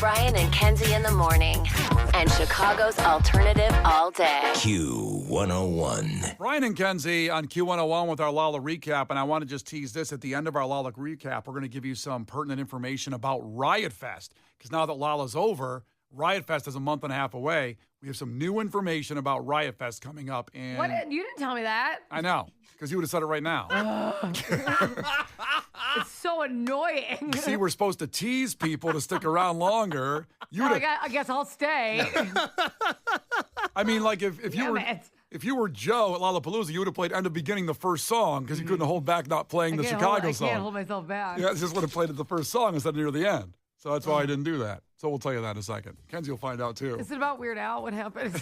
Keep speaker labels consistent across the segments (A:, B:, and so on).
A: Brian and Kenzie in the morning. And Chicago's alternative all day.
B: Q101.
C: Brian and Kenzie on Q101 with our Lolla recap. And I want to just tease this at the end of our Lolla recap. We're going to give you some pertinent information about Riot Fest. Because now that Lolla's over, Riot Fest is a month and a half away. We have some new information about Riot Fest coming up. And
D: What? You didn't tell me that.
C: I know, because you would have said it right now.
D: It's so annoying.
C: See, we're supposed to tease people to stick around longer.
D: I guess I'll stay.
C: I mean, like if you were Joe at Lollapalooza, you would have played end of beginning the first song because you couldn't hold back not playing the Chicago song.
D: I can't hold myself back.
C: Yeah, just would have played it the first song instead of near the end. So that's why I didn't do that. So we'll tell you that in a second. Kenzie will find out too.
D: Is it about Weird Al? What happened?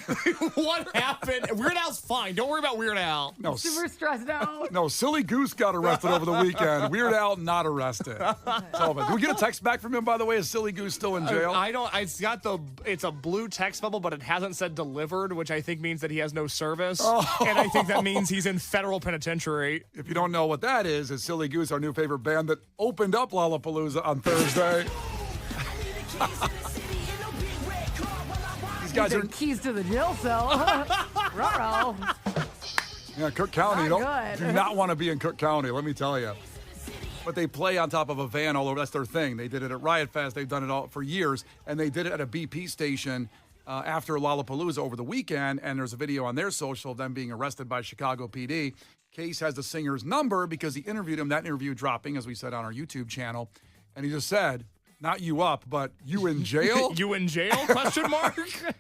E: What happened? Weird Al's fine. Don't worry about Weird Al.
C: No,
D: Super stressed out.
C: No, Silly Goose got arrested over the weekend. Weird Al not arrested. Did we get a text back from him, by the way? Is Silly Goose still in jail?
E: I don't. It's a blue text bubble, but it hasn't said delivered, which I think means that he has no service, and I think that means he's in federal penitentiary.
C: If you don't know what that is Silly Goose, our new favorite band that opened up Lollapalooza on Thursday. These guys are
D: keys to the jail cell. Ruh-roh.
C: Yeah, Cook County.
D: Not
C: Do
D: good.
C: not want to be in Cook County, let me tell you. But they play on top of a van all over. That's their thing. They did it at Riot Fest. They've done it all for years. And they did it at a BP station after Lollapalooza over the weekend. And there's a video on their social of them being arrested by Chicago PD. Case has the singer's number because he interviewed him. That interview dropping, as we said, on our YouTube channel. And he just said, not you up, but you in jail?
E: You in jail? Question mark.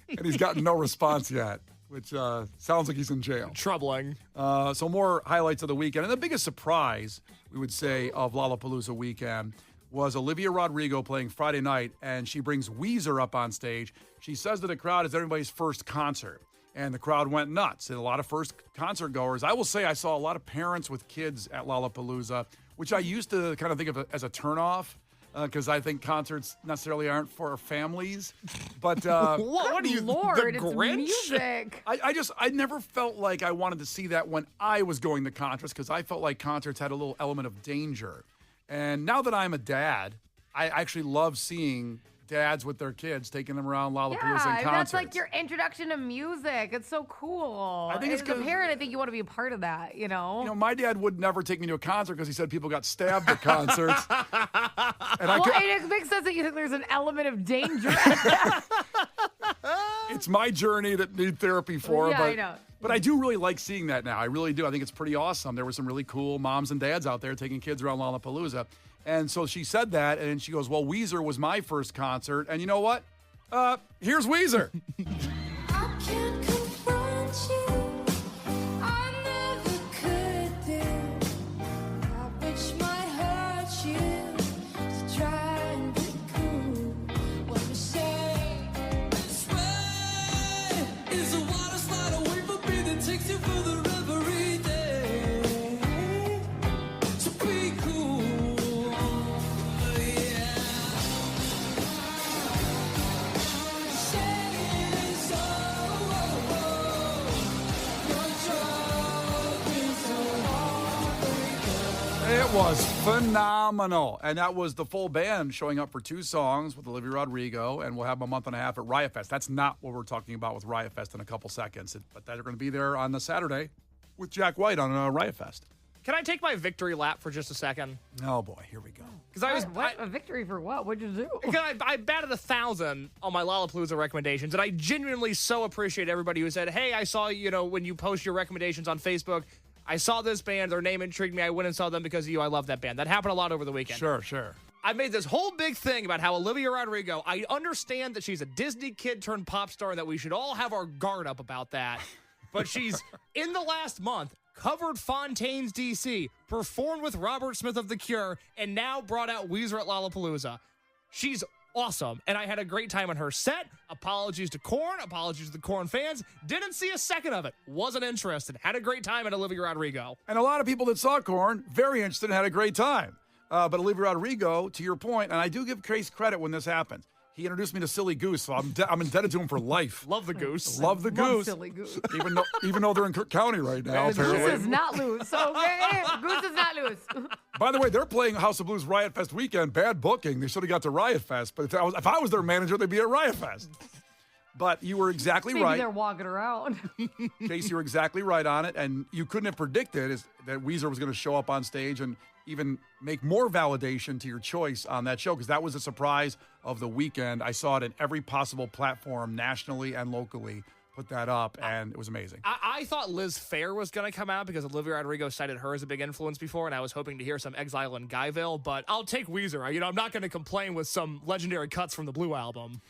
C: And he's gotten no response yet, which sounds like he's in jail.
E: Troubling.
C: So more highlights of the weekend. And the biggest surprise, we would say, of Lollapalooza weekend was Olivia Rodrigo playing Friday night, and she brings Weezer up on stage. She says to the crowd, it's everybody's first concert. And the crowd went nuts. And a lot of first concert goers. I will say I saw a lot of parents with kids at Lollapalooza, which I used to kind of think of as a turnoff. Because I think concerts necessarily aren't for families, but
E: what are you,
D: Lord,
E: the
D: it's
E: Grinch?
D: music.
C: I never felt like I wanted to see that when I was going to concerts because I felt like concerts had a little element of danger. And now that I'm a dad, I actually love seeing dads with their kids taking them around Lollapalooza and concerts.
D: That's like your introduction to music. It's so cool.
C: I think it's
D: as a parent, I think you want to be a part of that, you know?
C: You know, my dad would never take me to a concert because he said people got stabbed at concerts. And
D: it makes sense that you think there's an element of danger.
C: It's my journey that need therapy for.
D: Yeah,
C: but,
D: I know.
C: But I do really like seeing that now. I really do. I think it's pretty awesome. There were some really cool moms and dads out there taking kids around Lollapalooza. And so she said that, and she goes, well, Weezer was my first concert. And you know what? Here's Weezer.
F: I can't confront you. I never could do. Which might hurt you to try and be cool. What you say? Sway is a water slide away from me that takes you for the river every day. So be cool.
C: It was phenomenal. And that was the full band showing up for 2 songs with Olivia Rodrigo, and we'll have them a month and a half at Riot Fest. That's not what we're talking about with Riot Fest in a couple seconds, but they're going to be there on the Saturday with Jack White on Riot Fest.
E: Can I take my victory lap for just a second?
C: Oh, boy, here we go.
E: Because
D: A victory for what? What'd you do?
E: I batted 1,000 on my Lollapalooza recommendations, and I genuinely so appreciate everybody who said, hey, I saw, when you post your recommendations on Facebook, I saw this band, their name intrigued me, I went and saw them because of you, I love that band. That happened a lot over the weekend.
C: Sure.
E: I made this whole big thing about how Olivia Rodrigo, I understand that she's a Disney kid turned pop star and that we should all have our guard up about that, but she's, in the last month, covered Fontaine's DC, performed with Robert Smith of The Cure, and now brought out Weezer at Lollapalooza. She's awesome, and I had a great time on her set. Apologies to Korn, apologies to the Korn fans. Didn't see a second of it. Wasn't interested. Had a great time at Olivia Rodrigo.
C: And a lot of people that saw Korn, very interested and had a great time. But Olivia Rodrigo, to your point, and I do give Case credit when this happens, He introduced me to Silly Goose, so I'm indebted to him for life.
E: Love the goose.
C: Love the
D: Love
C: goose.
D: Silly Goose.
C: Even though they're in Cook County right now,
D: Goose
C: apparently.
D: is not loose, okay? Goose is not loose.
C: By the way, they're playing House of Blues Riot Fest weekend. Bad booking. They should have got to Riot Fest. But if I was their manager, they'd be at Riot Fest. But you were exactly
D: Maybe
C: right.
D: they're walking around.
C: Casey, you were exactly right on it. And you couldn't have predicted that Weezer was going to show up on stage and even make more validation to your choice on that show, because that was a surprise of the weekend. I saw it in every possible platform nationally and locally. Put that up, and it was amazing.
E: I thought Liz Phair was going to come out because Olivia Rodrigo cited her as a big influence before, and I was hoping to hear some Exile in Guyville, but I'll take Weezer. I'm not going to complain with some legendary cuts from the Blue album.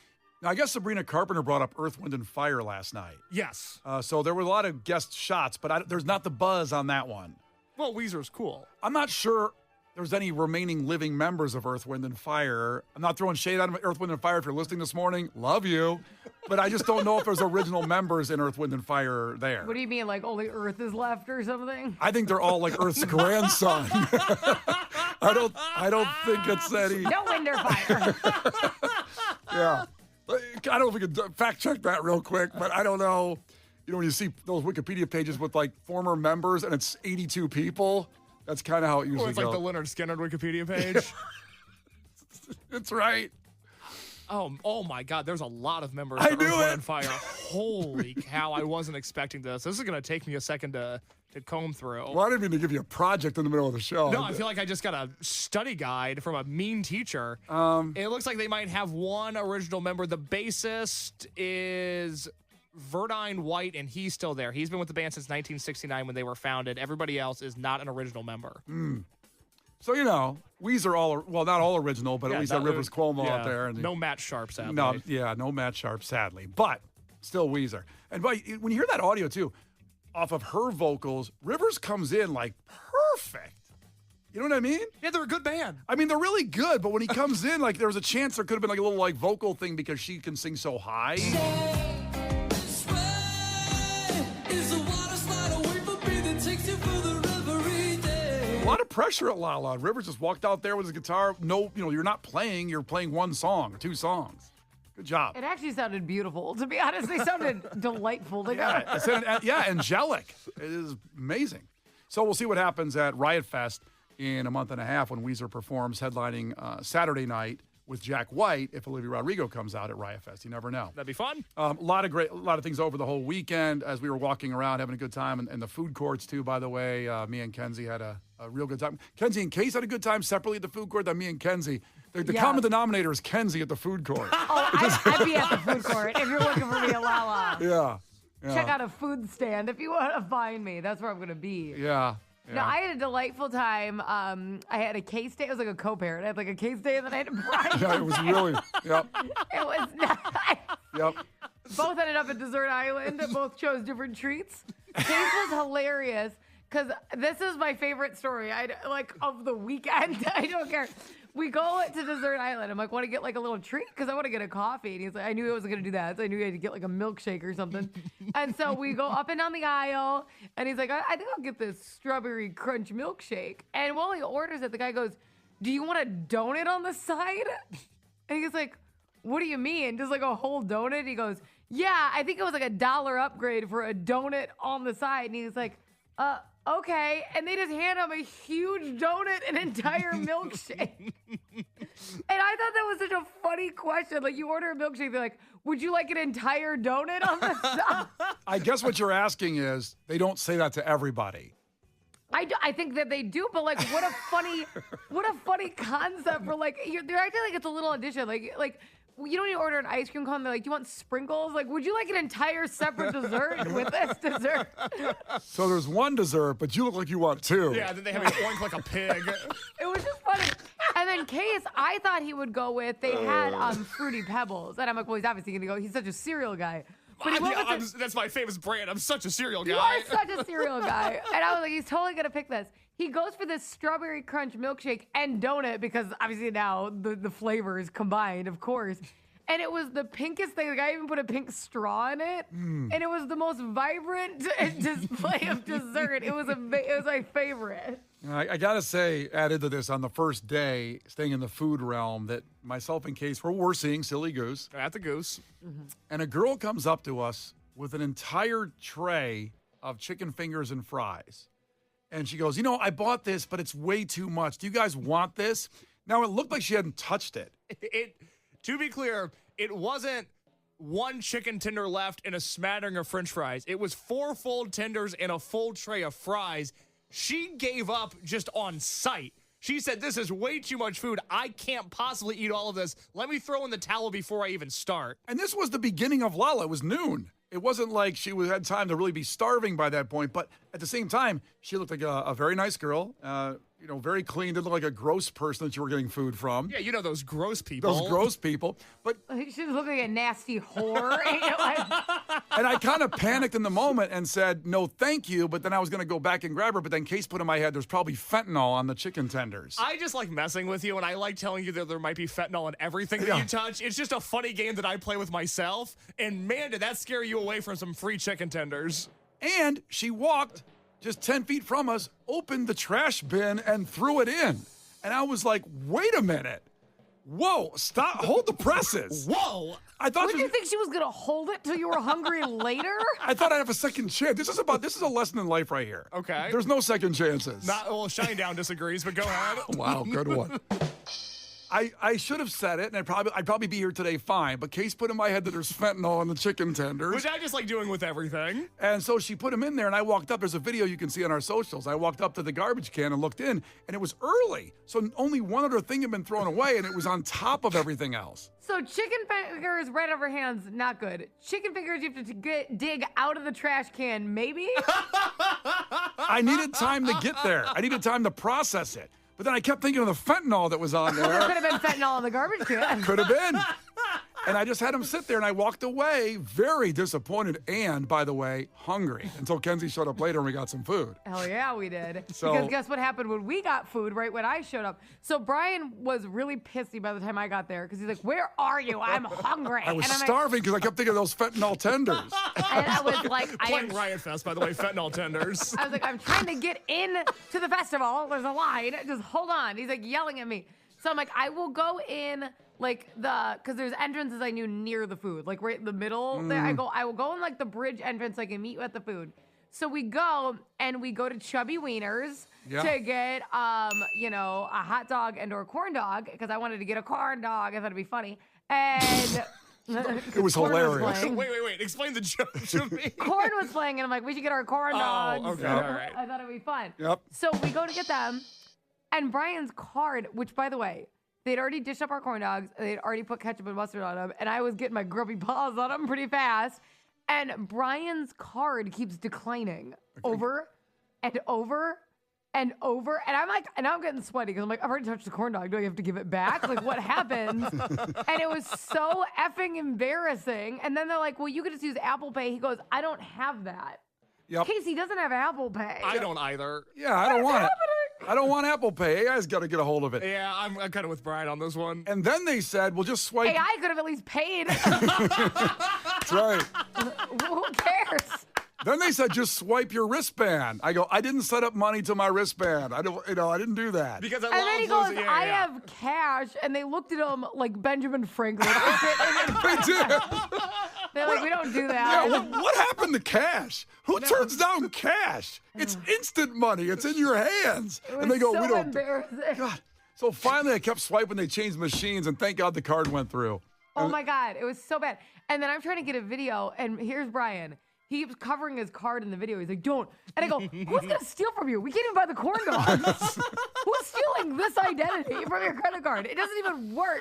C: Now, I guess Sabrina Carpenter brought up Earth, Wind, and Fire last night.
E: Yes.
C: So there were a lot of guest shots, but there's not the buzz on that one.
E: Well, Weezer's cool.
C: I'm not sure there's any remaining living members of Earth, Wind, and Fire. I'm not throwing shade on Earth, Wind, and Fire. If you're listening this morning, love you. But I just don't know if there's original members in Earth, Wind, and Fire there.
D: What do you mean, like only Earth is left or something?
C: I think they're all like Earth's grandson. I don't think it's any.
D: No wind or fire.
C: Yeah. I don't know if we could fact check that real quick, but I don't know. When you see those Wikipedia pages with like former members and it's 82 people, that's kind of how it usually
E: Or it's
C: goes.
E: like the Leonard Skinner Wikipedia page.
C: It's right.
E: Oh my God, there's a lot of members
C: I
E: of
C: knew
E: Earth, Wind,
C: it.
E: and Fire. Holy cow, I wasn't expecting this. This is going to take me a second to comb through.
C: Well, I didn't mean to give you a project in the middle of the show.
E: No, I feel like I just got a study guide from a mean teacher. It looks like they might have one original member. The bassist is Verdine White, and he's still there. He's been with the band since 1969 when they were founded. Everybody else is not an original member.
C: So, Weezer not all original, but at least that Rivers Cuomo out there. And
E: no Matt Sharp, sadly.
C: No Matt Sharp, sadly. But still Weezer. And when you hear that audio, too, off of her vocals, Rivers comes in like perfect. You know what I mean?
E: Yeah, they're a good band.
C: I mean, they're really good, but when he comes in, like, there was a chance there could have been like a little like vocal thing because she can sing so high. A lot of pressure at Lala. Rivers just walked out there with his guitar. No, you're not playing. You're playing one song or two songs. Good job.
D: It actually sounded beautiful. To be honest, they sounded delightful together.
C: Angelic. It is amazing. So we'll see what happens at Riot Fest in a month and a half when Weezer performs headlining Saturday night with Jack White if Olivia Rodrigo comes out at Riot Fest. You never know.
E: That'd be fun.
C: A lot of things over the whole weekend as we were walking around having a good time, and the food courts too. By the way, me and Kenzie had a real good time. Kenzie and Case had a good time separately at the food court. Then me and Kenzie, the common denominator is Kenzie at the food court.
D: I'd be at the food court if you're looking for me at Lala.
C: Yeah.
D: Check out a food stand if you want to find me. That's where I'm going to be.
C: Yeah.
D: No, I had a delightful time. I had a case day. It was like a co-parent. I had like a case day, and then I had a bride.
C: Yeah, it was really. Yep.
D: It was nice.
C: Yep.
D: Both ended up at Dessert Island. Both chose different treats. Case was hilarious because this is my favorite story. Of the weekend. I don't care. We go to Dessert Island. I'm like, want to get like a little treat because I want to get a coffee. And he's like, I knew I wasn't going to do that. So I knew he had to get like a milkshake or something. And so we go up and down the aisle. And he's like, I think I'll get this strawberry crunch milkshake. And while he orders it, the guy goes, do you want a donut on the side? And he's like, what do you mean? Just like a whole donut? He goes, yeah, I think it was like $1 upgrade for a donut on the side. And he's like, okay. And they just hand him a huge donut, an entire milkshake. And I thought that was such a funny question. Like, you order a milkshake, they're like, would you like an entire donut on the side?
C: I guess what you're asking is they don't say that to everybody.
D: I think that they do, but like, what a funny concept for like, they're acting like it's a little addition. Like you don't even order an ice cream cone. They're like, do you want sprinkles? Like, would you like an entire separate dessert with this dessert?
C: So there's one dessert, but you look like you want two.
E: Yeah, then they have it oink like a pig.
D: It was just funny. And then Case, I thought he would go with, they had Fruity Pebbles. And I'm like, well, he's obviously going to go. He's such a cereal guy. But he went with
E: That's my famous brand. I'm such a cereal guy.
D: You are such a cereal guy. And I was like, he's totally going to pick this. He goes for this strawberry crunch milkshake and donut because obviously now the flavors combined, of course. And it was the pinkest thing. The guy even put a pink straw in it. And it was the most vibrant display of dessert. It was my favorite.
C: I got to say, added to this on the first day, staying in the food realm, that myself and Case were seeing Silly Goose.
E: At the Goose.
C: And a girl comes up to us with an entire tray of chicken fingers and fries. And she goes, I bought this, but it's way too much. Do you guys want this? Now, it looked like she hadn't touched it.
E: To be clear, it wasn't one chicken tender left and a smattering of French fries. It was 4 full tenders and a full tray of fries. She gave up just on sight. She said, this is way too much food. I can't possibly eat all of this. Let me throw in the towel before I even start.
C: And this was the beginning of Lala. It was noon. It wasn't like she had time to really be starving by that point. But at the same time, she looked like a very nice girl. Very clean. Didn't look like a gross person that you were getting food from.
E: Yeah, those gross people.
C: Those gross people. But
D: She was looking like a nasty whore.
C: and I kind of panicked in the moment and said, no, thank you. But then I was going to go back and grab her. But then Case put in my head, there's probably fentanyl on the chicken tenders.
E: I just like messing with you, and I like telling you that there might be fentanyl in everything that you touch. It's just a funny game that I play with myself. And man, did that scare you away from some free chicken tenders.
C: And she walked just 10 feet from us, opened the trash bin, and threw it in. And I was like, wait a minute. Whoa, stop. Hold the presses.
E: Whoa.
C: I thought
D: Did you think she was going to hold it till you were hungry later?
C: I thought I'd have a second chance. This is a lesson in life right here.
E: Okay.
C: There's no second chances.
E: Shinedown disagrees, but go ahead.
C: Wow, good one. I should have said it, and I'd probably be here today fine. But Case put in my head that there's fentanyl in the chicken tenders.
E: Which I just like doing with everything.
C: And so she put them in there, and I walked up. There's a video you can see on our socials. I walked up to the garbage can and looked in, and it was early. So only one other thing had been thrown away, and it was on top of everything else.
D: So chicken fingers right out of her hands, not good. Chicken fingers you have to dig out of the trash can, maybe?
C: I needed time to get there. I needed time to process it. But then I kept thinking of the fentanyl that was on there.
D: There could have been fentanyl in the garbage can.
C: Could have been. And I just had him sit there, and I walked away very disappointed and, by the way, hungry until Kenzie showed up later and we got some food.
D: Hell yeah, we did.
C: So-
D: because guess what happened when we got food right when I showed up? So Brian was really pissy by the time I got there because he's like, where are you? I'm hungry.
C: I was
D: and I'm
C: starving because I kept thinking of those fentanyl tenders.
D: and I was like,
E: Playing Riot Fest, by the way, fentanyl tenders.
D: I was like, I'm trying to get in to the festival. There's a line. Just hold on. He's like yelling at me. So I'm like, I will go in because there's entrances I knew near the food, like right in the middle there. I will go in like the bridge entrance so I can meet you at the food. So we go to Chubby Wieners to get, a hot dog and or corn dog because I wanted to get a corn dog. I thought it'd be funny. And
C: It was
D: corn
C: hilarious.
D: playing.
E: Wait. Explain the joke to me.
D: Corn was playing, and I'm like, we should get our corn dogs.
E: okay, all right.
D: I thought it'd be fun.
C: Yep.
D: So we go to get them, and Brian's card, which by the way, they'd already dished up our corn dogs. They'd already put ketchup and mustard on them, and I was getting my grubby paws on them pretty fast. And Brian's card keeps declining over and over and over. And I'm like, and I'm getting sweaty because I'm like, I've already touched the corn dog. Do I have to give it back? Like, what happens? And it was so effing embarrassing. And then they're like, well, you could just use Apple Pay. He goes, I don't have that.
C: Yep.
D: Casey doesn't have Apple Pay.
E: I don't either.
C: Yeah, I don't want it. I don't want Apple Pay. AI's got to get a hold of it.
E: Yeah, I'm kind of with Brian on this one.
C: And then they said, well, just swipe.
D: AI could have at least paid.
C: That's right.
D: Who cares?
C: Then they said, just swipe your wristband. I go, I didn't set up money to my wristband. I didn't do that.
E: Because I
D: And then he
E: love
D: goes,
E: losing.
D: I have cash. And they looked at him like Benjamin Franklin.
C: They did.
D: They're like, we don't do that.
C: Yeah, what happened to cash? Who turns down cash? It's instant money. It's in your hands.
D: It was
C: And they go,
D: so
C: we don't.
D: embarrassing.
C: God. So finally I kept swiping. They changed machines, and thank God the card went through.
D: Oh my God, it was so bad. And then I'm trying to get a video, and here's Brian. He keeps covering his card in the video. He's like, don't. And I go, who's going to steal from you? We can't even buy the corn dogs. Who's stealing this identity from your credit card? It doesn't even work.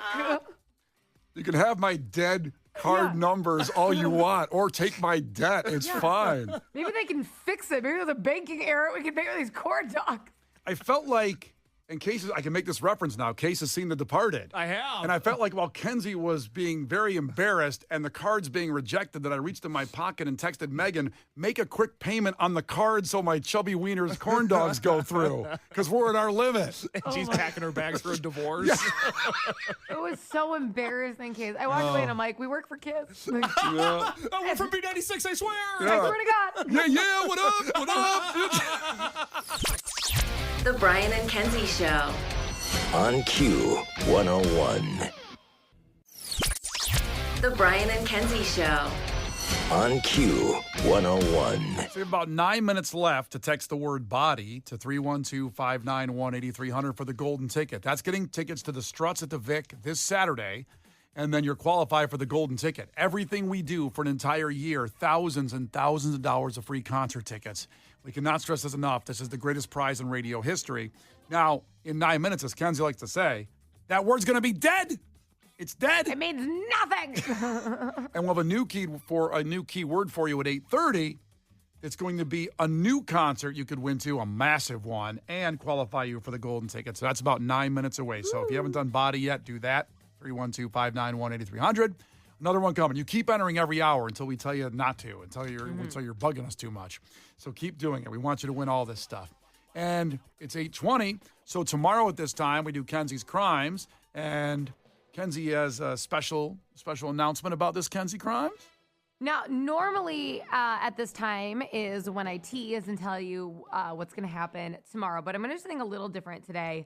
C: You can have my dead card numbers all you want, or take my debt. It's fine.
D: Maybe they can fix it. Maybe there's a banking error we can make with these corn dogs.
C: I felt like, in cases, I can make this reference now. Case has seen The Departed.
E: I have.
C: And I felt like while Kenzie was being very embarrassed and the cards being rejected, that I reached in my pocket and texted Megan, make a quick payment on the card so my Chubby Wieners corn dogs go through, because we're at our limit.
E: She's packing her bags for a divorce.
D: It was so embarrassing, Case. I walked away and I'm like, we work for kids. Like,
C: Yeah.
E: Oh, we're from B96, I swear.
D: I swear to God.
C: Yeah, what up? What up?
A: The Brian and Kenzie Show.
B: On Q101.
A: The Brian and Kenzie Show.
B: On Q101.
C: So we have about 9 minutes left to text the word body to 312-591-8300 for the golden ticket. That's getting tickets to the Struts at the Vic this Saturday, and then you're qualified for the golden ticket. Everything we do for an entire year, thousands and thousands of dollars of free concert tickets. We cannot stress this enough. This is the greatest prize in radio history. Now, in 9 minutes, as Kenzie likes to say, that word's going to be dead. It's dead.
D: It means nothing.
C: And we'll have a new keyword for you at 8:30. It's going to be a new concert you could win to, a massive one, and qualify you for the golden ticket. So that's about 9 minutes away. So if you haven't done body yet, do that. 312-591-8300. Another one coming. You keep entering every hour until we tell you not to, until you're bugging us too much. So keep doing it. We want you to win all this stuff. And it's 8:20. So tomorrow at this time, we do Kenzie's Crimes. And Kenzie has a special announcement about this Kenzie Crimes.
D: Now, normally at this time is when I tease and tell you what's going to happen tomorrow, but I'm going to do something a little different today.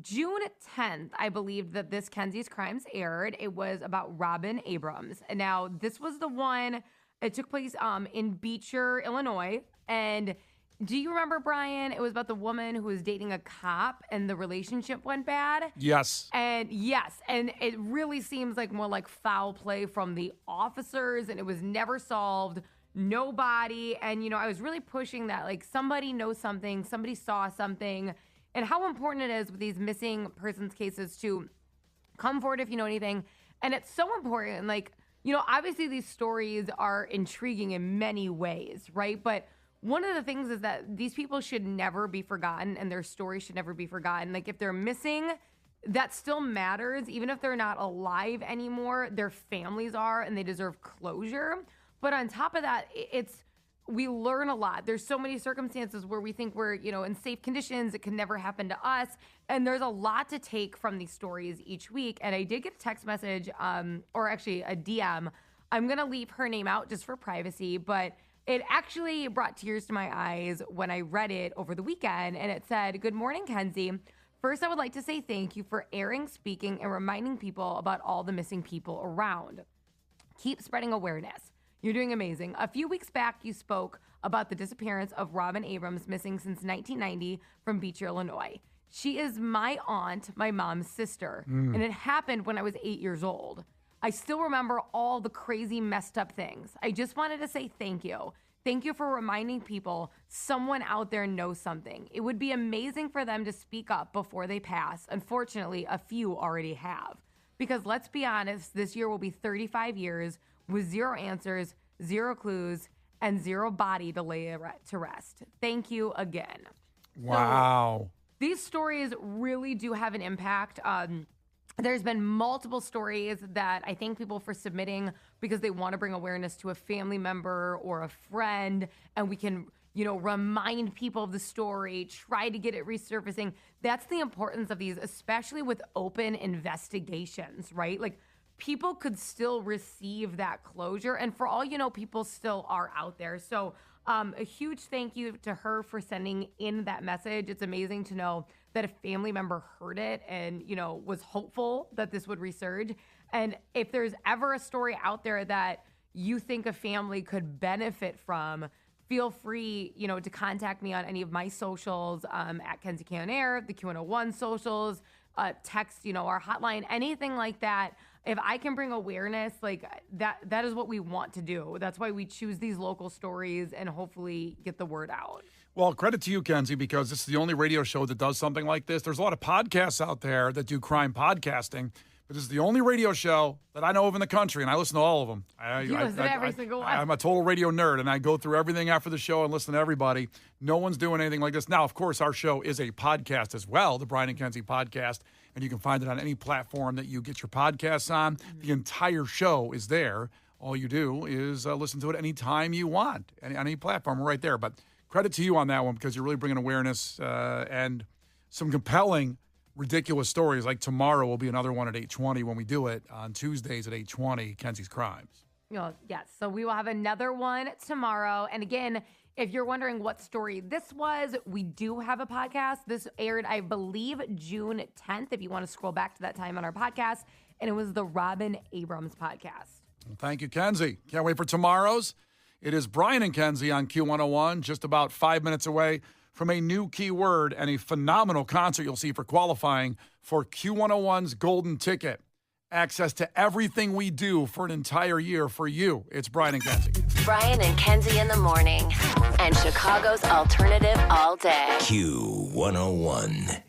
D: June 10th, I believe that this Kenzie's Crimes aired. It was about Robin Abrams. And now, this was the one, it took place in Beecher, Illinois. And do you remember, Brian? It was about the woman who was dating a cop and the relationship went bad.
C: Yes.
D: And it really seems like more like foul play from the officers, and it was never solved. Nobody. And, I was really pushing that, like, somebody knows something, somebody saw something, and how important it is with these missing persons cases to come forward if you know anything. And it's so important. Like, obviously these stories are intriguing in many ways, right? But one of the things is that these people should never be forgotten, and their stories should never be forgotten. Like, if they're missing, that still matters. Even if they're not alive anymore, their families are, and they deserve closure. But on top of that, we learn a lot. There's so many circumstances where we think we're, in safe conditions. It can never happen to us. And there's a lot to take from these stories each week. And I did get a text message, or actually a DM. I'm going to leave her name out just for privacy, but it actually brought tears to my eyes when I read it over the weekend, and it said, "Good morning, Kenzie. First, I would like to say thank you for airing, speaking, and reminding people about all the missing people around. Keep spreading awareness. You're doing amazing. A few weeks back, you spoke about the disappearance of Robin Abrams, missing since 1990 from Beecher, Illinois. She is my aunt, my mom's sister, and it happened when I was 8 years old. I still remember all the crazy messed up things. I just wanted to say thank you. Thank you for reminding people someone out there knows something. It would be amazing for them to speak up before they pass. Unfortunately, a few already have. Because let's be honest, this year will be 35 years with zero answers, zero clues, and zero body to lay to rest. Thank you again."
C: Wow.
D: So, these stories really do have an impact. There's been multiple stories that I thank people for submitting because they want to bring awareness to a family member or a friend, and we can, remind people of the story, try to get it resurfacing. That's the importance of these, especially with open investigations, right? Like, people could still receive that closure, and for all you know, people still are out there. So a huge thank you to her for sending in that message. It's amazing to know that a family member heard it and, was hopeful that this would resurge. And if there's ever a story out there that you think a family could benefit from, feel free, to contact me on any of my socials, at Kenzie K on Air, the Q101 socials, text, our hotline, anything like that. If I can bring awareness, like that is what we want to do. That's why we choose these local stories and hopefully get the word out.
C: Well, credit to you, Kenzie, because this is the only radio show that does something like this. There's a lot of podcasts out there that do crime podcasting, but this is the only radio show that I know of in the country, and I listen to all of them.
D: You listen to every single one.
C: I'm a total radio nerd, and I go through everything after the show and listen to everybody. No one's doing anything like this. Now, of course, our show is a podcast as well, the Brian and Kenzie podcast, and you can find it on any platform that you get your podcasts on. The entire show is there. All you do is listen to it anytime you want, any platform, right there. But credit to you on that one because you're really bringing awareness and some compelling, ridiculous stories. Like tomorrow will be another one at 8:20 when we do it on Tuesdays at 8:20, Kenzie's Crimes.
D: Yes, so we will have another one tomorrow. And again, If you're wondering what story this was, we do have a podcast. This aired, I believe, June 10th, if you want to scroll back to that time on our podcast. And it was the Robin Abrams podcast.
C: Thank you, Kenzie. Can't wait for tomorrow's. It is Brian and Kenzie on Q101, just about 5 minutes away from a new keyword and a phenomenal concert you'll see for qualifying for Q101's Golden Ticket. Access to everything we do for an entire year for you. It's Brian and Kenzie.
A: Brian and Kenzie in the morning. And Chicago's alternative all day.
B: Q101.